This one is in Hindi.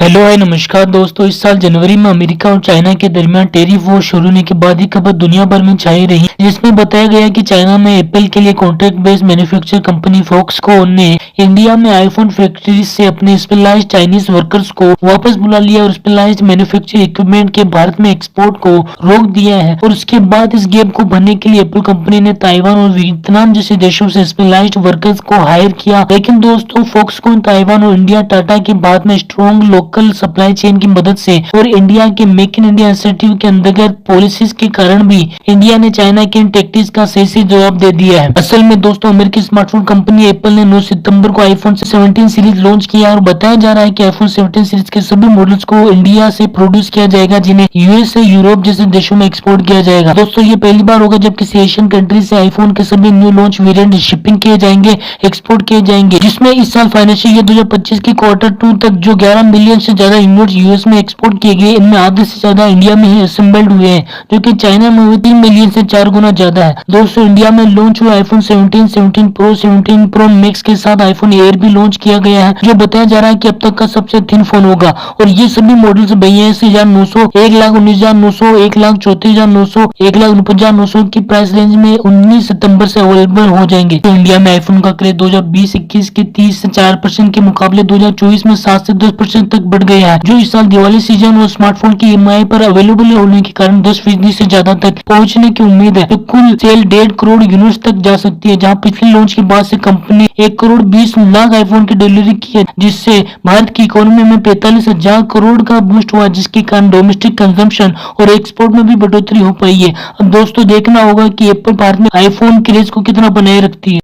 हेलो हाय नमस्कार दोस्तों। इस साल जनवरी में अमेरिका और चाइना के दरमियान टैरिफ वॉर शुरू होने के बाद ही खबर दुनिया भर में छाई रही, जिसमें बताया गया कि चाइना में एप्पल के लिए contract based manufacture company Foxconn ने इंडिया में आईफोन फैक्ट्री से अपने स्पेशलाइज्ड चाइनीज वर्कर्स को वापस बुला लिया और स्पेशलाइज्ड मैन्युफैक्चर इक्विपमेंट के भारत में एक्सपोर्ट को रोक दिया है। और उसके बाद इस गैप को भरने के लिए एप्पल कंपनी ने ताइवान और वियतनाम जैसे देशों से स्पेशलाइज्ड वर्कर्स को हायर किया। लेकिन दोस्तों, फॉक्सकॉन ताइवान और इंडिया टाटा की बात में स्ट्रॉन्ग लोकल सप्लाई चेन की मदद से और इंडिया के मेक इन इंडिया इंसेंटिव के अंतर्गत पॉलिसीज के कारण भी इंडिया ने चाइना के इन टैक्टिक्स का सही जवाब दे दिया है। असल में दोस्तों, अमेरिकी स्मार्टफोन कंपनी एप्पल ने 9 सितंबर को आईफोन 17 सीरीज लॉन्च किया और बताया जा रहा है कि आईफोन 17 सीरीज के सभी मॉडल्स को इंडिया से प्रोड्यूस किया जाएगा, जिन्हें यूएस से यूरोप जैसे देशों में एक्सपोर्ट किया जाएगा। दोस्तों, ये पहली बार होगा जब किसी एशियन कंट्री से आईफोन के सभी न्यू लॉन्च वेरिएंट शिपिंग किए जाएंगे, एक्सपोर्ट किए जाएंगे, जिसमें इस साल फाइनेंशियल ईयर 2025 की Q2 तक जो 11 मिलियन से ज्यादा यूनिट्स यूएस में एक्सपोर्ट किए गए, इनमें आधे से ज्यादा इंडिया में ही असेंबल्ड हुए हैं, जो कि चाइना में हुए 3 मिलियन से 4 गुना ज्यादा है। दोस्तों, इंडिया में लॉन्च हुआ आईफोन 17, 17 प्रो, 17 प्रो मैक्स के साथ आईफोन एयर भी लॉन्च किया गया है, जो बताया जा रहा है कि अब तक का सबसे थिन फोन होगा। और ये सभी मॉडल्स 82,900, 1,19,900, 1,34,900, 1,49,900 की प्राइस रेंज में 19 सितंबर से अवेलेबल हो जाएंगे। तो इंडिया में आईफोन का क्रेज 2020-21 के 30 से 4% के मुकाबले 2024 में 7 से 10% तक बढ़ गया है, जो इस साल दिवाली सीजन और स्मार्टफोन की ईएमआई पर अवेलेबल होने के कारण 10% से ज्यादा तक पहुंचने की उम्मीद है। तो कुल सेल 1.5 करोड़ यूनिट्स तक जा सकती है, जहां पिछले लॉन्च के बाद से कंपनी 1 करोड़ 20 लाख आईफोन की डिलीवरी की है, जिससे भारत की इकोनॉमी में 45,000 करोड़ का बूस्ट हुआ, जिसके कारण डोमेस्टिक कंजम्पशन और एक्सपोर्ट में भी बढ़ोतरी हो पाई है। अब दोस्तों, देखना होगा कि एप्पल भारत में आईफोन क्रेज को कितना बनाए रखती है।